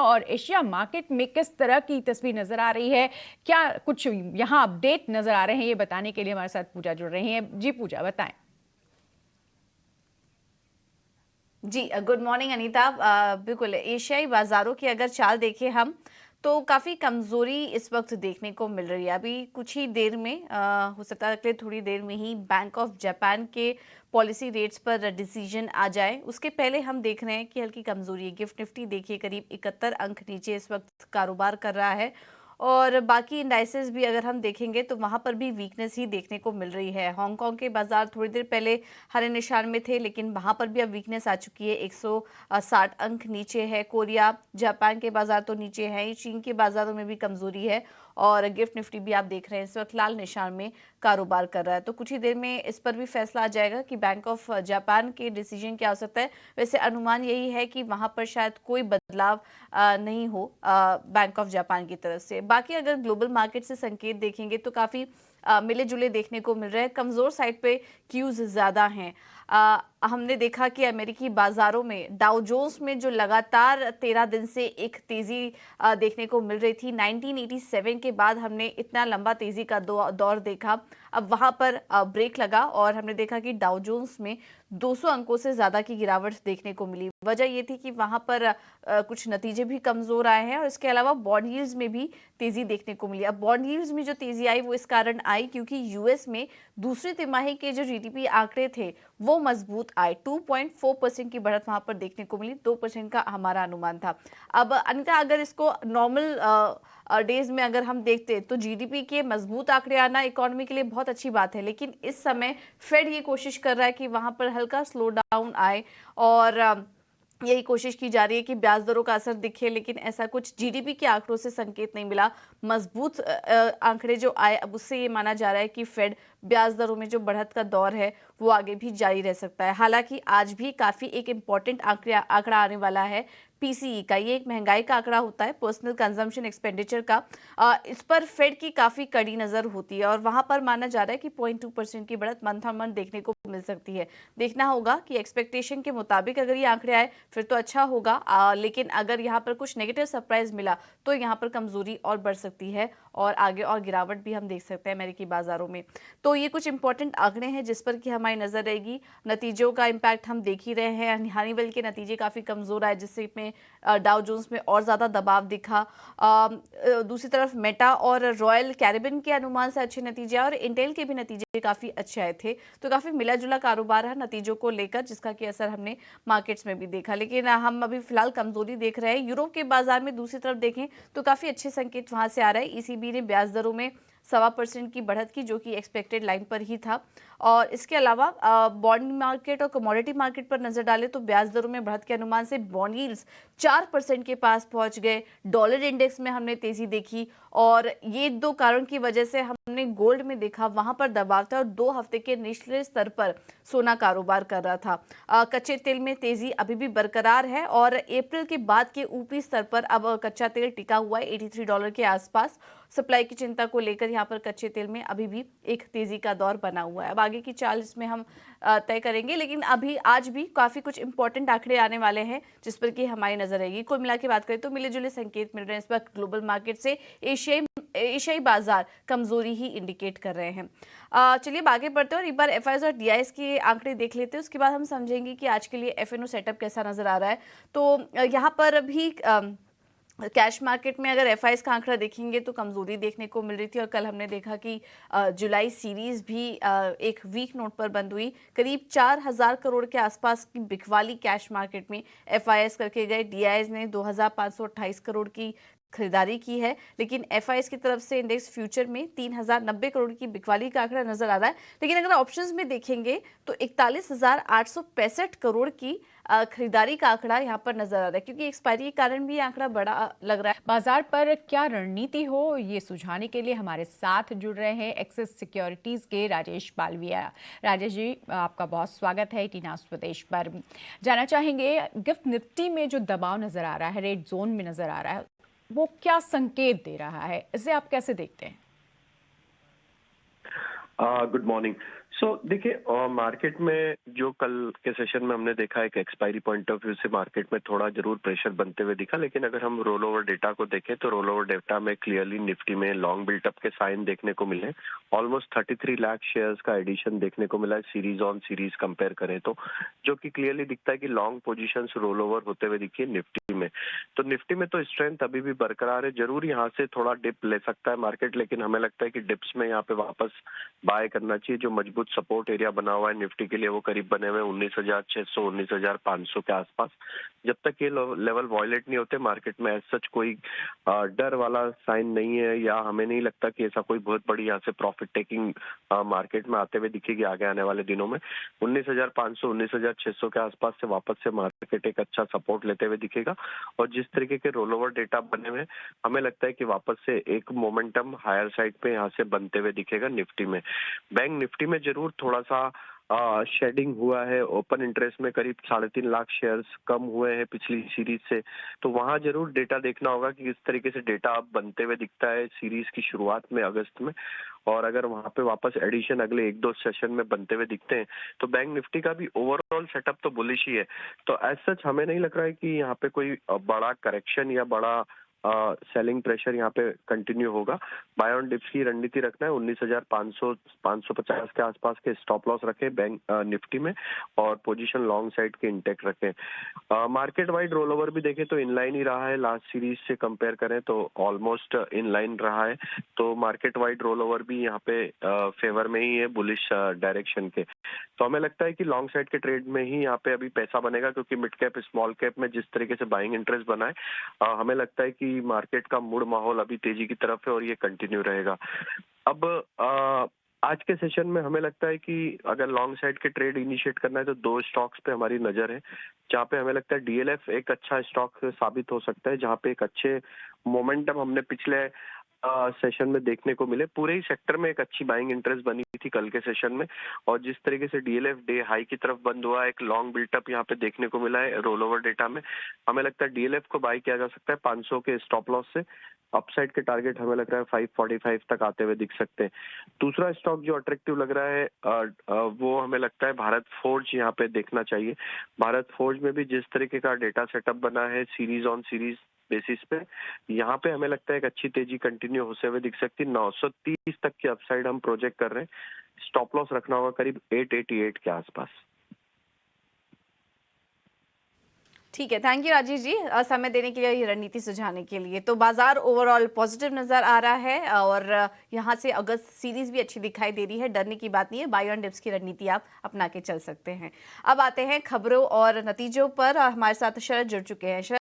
और Asia market में किस तरह की तस्वीर नजर आ रही है, क्या कुछ यहाँ अपडेट नजर आ रहे हैं, ये बताने के लिए हमारे साथ पूजा जुड़ रही हैं। जी पूजा, बताएं। जी गुड मॉर्निंग अनीता। बिल्कुल एशियाई बाजारों की अगर चाल देखें हम तो काफ़ी कमज़ोरी इस वक्त देखने को मिल रही है। अभी कुछ ही देर में हो सकता है कि थोड़ी देर में ही बैंक ऑफ जापान के पॉलिसी रेट्स पर डिसीजन आ जाए। उसके पहले हम देख रहे हैं कि हल्की कमज़ोरी है। गिफ्ट निफ्टी देखिए करीब 71 अंक नीचे इस वक्त कारोबार कर रहा है और बाकी इंडाइसेस भी अगर हम देखेंगे तो वहां पर भी वीकनेस ही देखने को मिल रही है। हांगकांग के बाजार थोड़ी देर पहले हरे निशान में थे लेकिन वहां पर भी अब वीकनेस आ चुकी है, 160 अंक नीचे है। कोरिया जापान के बाजार तो नीचे है ही, चीन के बाजारों में भी कमजोरी है और गिफ्ट निफ्टी भी आप देख रहे हैं इस वक्त लाल निशान में कारोबार कर रहा है। तो कुछ ही देर में इस पर भी फैसला आ जाएगा कि बैंक ऑफ जापान के डिसीजन क्या हो सकता है। वैसे अनुमान यही है कि वहां पर शायद कोई बदलाव नहीं हो बैंक ऑफ जापान की तरफ से। बाकी अगर ग्लोबल मार्केट से संकेत देखेंगे तो काफी मिले जुले देखने को मिल रहे हैं। कमजोर साइड पे क्यूज ज्यादा हैं। हमने देखा कि अमेरिकी बाजारों में डाउ जोन्स में जो लगातार 13 दिन से एक तेजी देखने को मिल रही थी, 1987 के बाद हमने इतना लंबा तेजी का दौर देखा। अब वहां पर ब्रेक लगा और हमने देखा कि डाउ जोन्स में 200 अंकों से ज्यादा की गिरावट देखने को मिली। वजह ये थी कि वहां पर कुछ नतीजे भी कमजोर आए हैं और इसके अलावा बॉन्ड यील्ड्स में भी तेजी देखने को मिली। अब बॉन्ड यील्ड्स में जो तेजी आई वो इस कारण आई क्योंकि यूएस में दूसरी तिमाही के जो जीडीपी आंकड़े थे वो मजबूत आए। 2.4% की बढ़त वहां पर देखने को मिली, 2% का हमारा अनुमान था। अब अनिता अगर इसको नॉर्मल डेज में अगर हम देखते तो जीडीपी के मजबूत आंकड़े आना इकोनॉमी के लिए बहुत अच्छी बात है, लेकिन इस समय फेड ये कोशिश कर रहा है कि वहां पर हल्का स्लो डाउन आए और यही कोशिश की जा रही है कि ब्याज दरों का असर दिखे, लेकिन ऐसा कुछ जीडीपी के आंकड़ों से संकेत नहीं मिला। मजबूत आंकड़े जो आए अब उससे ये माना जा रहा है कि फेड ब्याज दरों में जो बढ़त का दौर है वो आगे भी जारी रह सकता है। हालांकि आज भी काफी एक इम्पॉर्टेंट आंकड़ा आने वाला है पीसीई का। ये एक महंगाई का आंकड़ा होता है, पर्सनल कंजम्पशन एक्सपेंडिचर का। इस पर फेड की काफी कड़ी नजर होती है और वहां पर माना जा रहा है कि 0.2% की बढ़त मंथ ऑन मंथ देखने को मिल सकती है। देखना होगा कि एक्सपेक्टेशन के मुताबिक अगर ये आंकड़े आए फिर तो अच्छा होगा, लेकिन अगर यहाँ पर कुछ नेगेटिव सरप्राइज मिला तो यहाँ पर कमजोरी और बढ़ सकती है और आगे और गिरावट भी हम देख सकते हैं अमेरिकी बाजारों में। तो ये कुछ इंपॉर्टेंट आंकड़े हैं जिस पर कि हमारी नजर रहेगी। नतीजों का इम्पैक्ट हम देख ही रहे हैं। हनीवेल के नतीजे काफी कमजोर आए जिससे में डाउ जोन्स में और ज्यादा दबाव दिखा। दूसरी तरफ मेटा और रॉयल कैरिबियन के अनुमान से अच्छे नतीजे और इंटेल के भी नतीजे काफी अच्छे आए थे। तो काफी मिला जुला कारोबार है नतीजों को लेकर जिसका कि असर हमने मार्केट्स में भी देखा, लेकिन हम अभी फिलहाल कमजोरी देख रहे हैं। यूरोप के बाजार में दूसरी तरफ देखें तो काफी अच्छे संकेत वहां से आ रहा है। ईसीबी ने ब्याज दरों में 1.25% की बढ़त की जो कि एक्सपेक्टेड लाइन पर ही था। और इसके अलावा बॉन्ड मार्केट और कमोडिटी मार्केट पर नजर डालें तो ब्याज दरों में बढ़त के अनुमान से बॉन्ड यील्ड्स 4% के पास पहुंच गए। डॉलर इंडेक्स में हमने तेजी देखी और ये दो कारण की वजह से हमने गोल्ड में देखा वहां पर दबाव था और 2 हफ्ते के निचले स्तर पर सोना कारोबार कर रहा था। कच्चे तेल में तेजी अभी भी बरकरार है और अप्रैल के बाद के ऊपरी स्तर पर अब कच्चा तेल टिका हुआ है $83 के आसपास। सप्लाई की चिंता को लेकर यहाँ पर कच्चे तेल में अभी भी एक तेजी का दौर बना हुआ है। अब आगे की चाल इसमें हम तय करेंगे, लेकिन अभी आज भी काफी कुछ इंपॉर्टेंट आंकड़े आने वाले हैं जिस पर कि हमारी नजर रहेगी। कुल मिला के बात करें तो मिले जुले संकेत मिल रहे हैं इस वक्त ग्लोबल मार्केट से। एशियाई बाजार कमजोरी ही इंडिकेट कर रहे हैं। चलिए आगे बढ़ते हैं और एक बार एफआईएस और डीआईएस के आंकड़े देख लेते हैं, उसके बाद हम समझेंगे कि आज के लिए एफएनओ सेटअप कैसा नजर आ रहा है। तो यहाँ पर भी कैश मार्केट में अगर एफआईएस का आंकड़ा देखेंगे तो कमजोरी देखने को मिल रही थी और कल हमने देखा कि जुलाई सीरीज भी एक वीक नोट पर बंद हुई। करीब 4,000 करोड़ के आसपास की बिकवाली कैश मार्केट में एफआईएस करके गए। डीआईएस ने 2,528 करोड़ की खरीदारी की है, लेकिन एफआईएस की तरफ से इंडेक्स फ्यूचर में 3,090 करोड़ की बिकवाली का आंकड़ा नजर आ रहा है। लेकिन अगर ऑप्शंस में देखेंगे तो 41,865 करोड़ की खरीदारी का आंकड़ा यहाँ पर नजर आ रहा है, क्योंकि एक्सपायरी के कारण भी आंकड़ा बड़ा लग रहा है। बाजार पर क्या रणनीति हो ये सुझाने के लिए हमारे साथ जुड़ रहे हैं एक्सिस सिक्योरिटीज के राजेश बालविया। राजेश जी, आपका बहुत स्वागत है टीना स्वदेश पर। जानना चाहेंगे गिफ्ट निफ्टी में जो दबाव नजर आ रहा है, रेड जोन में नजर आ रहा है, वो क्या संकेत दे रहा है, इसे आप कैसे देखते हैं? Good morning. देखिए मार्केट में जो कल के सेशन में हमने देखा एक एक्सपायरी पॉइंट ऑफ व्यू से मार्केट में थोड़ा जरूर प्रेशर बनते हुए दिखा, लेकिन अगर हम रोल ओवर डेटा को देखें तो रोल ओवर डेटा में क्लियरली निफ्टी में लॉन्ग बिल्टअप के साइन देखने को मिले। ऑलमोस्ट 33 लाख शेयर्स का एडिशन देखने को मिला है सीरीज ऑन सीरीज कंपेयर करें तो, जो कि क्लियरली दिखता है कि लॉन्ग पोजीशंस रोल ओवर होते हुए दिखी है निफ्टी में। तो निफ्टी में तो स्ट्रेंथ अभी भी बरकरार है, जरूर यहाँ से थोड़ा डिप ले सकता है मार्केट, लेकिन हमें लगता है कि डिप्स में यहाँ पे वापस बाय करना चाहिए। जो मजबूत सपोर्ट एरिया बना हुआ है निफ्टी के लिए वो करीब बने हुए 19,600 19,500 के आसपास। जब तक ये लेवल वॉयलेट नहीं होते मार्केट में सच कोई डर वाला साइन नहीं है, या हमें नहीं लगता कि ऐसा कोई बहुत बड़ी यहाँ से प्रॉफिट टेकिंग मार्केट में आते हुए दिखेगी आगे आने वाले दिनों में। 19,500 19,600 के आसपास से वापस से मार्केट एक अच्छा सपोर्ट लेते हुए दिखेगा, और जिस तरीके के रोल ओवर डेटा बने हुए हमें लगता है कि वापस से एक मोमेंटम हायर साइड पे यहाँ से बनते हुए दिखेगा निफ्टी में। बैंक निफ्टी में जरूर थोड़ा सा शेडिंग हुआ है, ओपन इंटरेस्ट में करीब 3.5 लाख शेयर्स कम हुए हैं पिछली सीरीज से, तो वहां जरूर डेटा देखना होगा कि किस तरीके से डेटा अब बनते हुए दिखता है सीरीज की शुरुआत में अगस्त में, और अगर वहां पे वापस एडिशन अगले 1-2 सेशन में बनते हुए दिखते हैं तो बैंक निफ्टी का भी ओवरऑल सेटअप तो बुलिश ही है। तो एज सच हमें नहीं लग रहा है कि यहाँ पे कोई बड़ा करेक्शन या बड़ा सेलिंग प्रेशर यहाँ पे कंटिन्यू होगा। बाय ऑन डिप्स की रणनीति रखना है, 19,500 550 के आसपास के स्टॉप लॉस रखें बैंक निफ्टी में, और पोजीशन लॉन्ग साइड के इंटेक्ट रखें। मार्केट वाइड रोल ओवर भी देखें तो इनलाइन ही रहा है, लास्ट सीरीज से कंपेयर करें तो ऑलमोस्ट इनलाइन रहा है। तो मार्केट वाइड रोल ओवर भी यहाँ पे फेवर में ही है बुलिश डायरेक्शन के। तो हमें लगता है कि लॉन्ग साइड के ट्रेड में ही यहाँ पे अभी पैसा बनेगा, क्योंकि मिड कैप स्मॉल कैप में जिस तरीके से बाइंग इंटरेस्ट बना है हमें लगता है कि मार्केट का मूड माहौल अभी तेजी की तरफ है और ये कंटिन्यू रहेगा। अब आज के सेशन में हमें लगता है कि अगर लॉन्ग साइड के ट्रेड इनिशिएट करना है तो 2 स्टॉक्स पे हमारी नजर है, जहाँ पे हमें लगता है डीएलएफ एक अच्छा स्टॉक साबित हो सकता है, जहाँ पे एक अच्छे मोमेंटम हमने पिछले सेशन में देखने को मिले। पूरे ही सेक्टर में एक अच्छी बाइंग इंटरेस्ट बनी थी कल के सेशन में, और जिस तरीके से डीएलएफ डे हाई की तरफ बंद हुआ, एक लॉन्ग बिल्टअप यहाँ पे देखने को मिला है रोल ओवर डेटा में। हमें लगता है डीएलएफ को बाय किया जा सकता है 500 के स्टॉप लॉस से। अपसाइड के टारगेट हमें लग रहा है 545 तक आते हुए दिख सकते हैं। दूसरा स्टॉक जो अट्रैक्टिव लग रहा है वो हमें लगता है भारत फोर्ज यहाँ पे देखना चाहिए। भारत फोर्ज में भी जिस तरीके का डेटा सेटअप बना है सीरीज ऑन सीरीज बेसिस पे, यहाँ पे हमें लगता है एक अच्छी तेजी कंटिन्यू होते हुए दिख सकती है। 930 तक की अपसाइड हम प्रोजेक्ट कर रहे हैं। स्टॉप लॉस रखना होगा करीब 888 के आसपास। ठीक है, थैंक यू राजेश जी समय देने के लिए, ये रणनीति सुझाने के लिए। तो बाजार ओवरऑल पॉजिटिव नजर आ रहा है, और यहाँ से अगस्त सीरीज भी अच्छी दिखाई दे रही है, डरने की बात नहीं है। बाय ऑन डिप्स की रणनीति आप अपना के चल सकते हैं। अब आते हैं खबरों और नतीजों पर, हमारे साथ शरद जुड़ चुके हैं।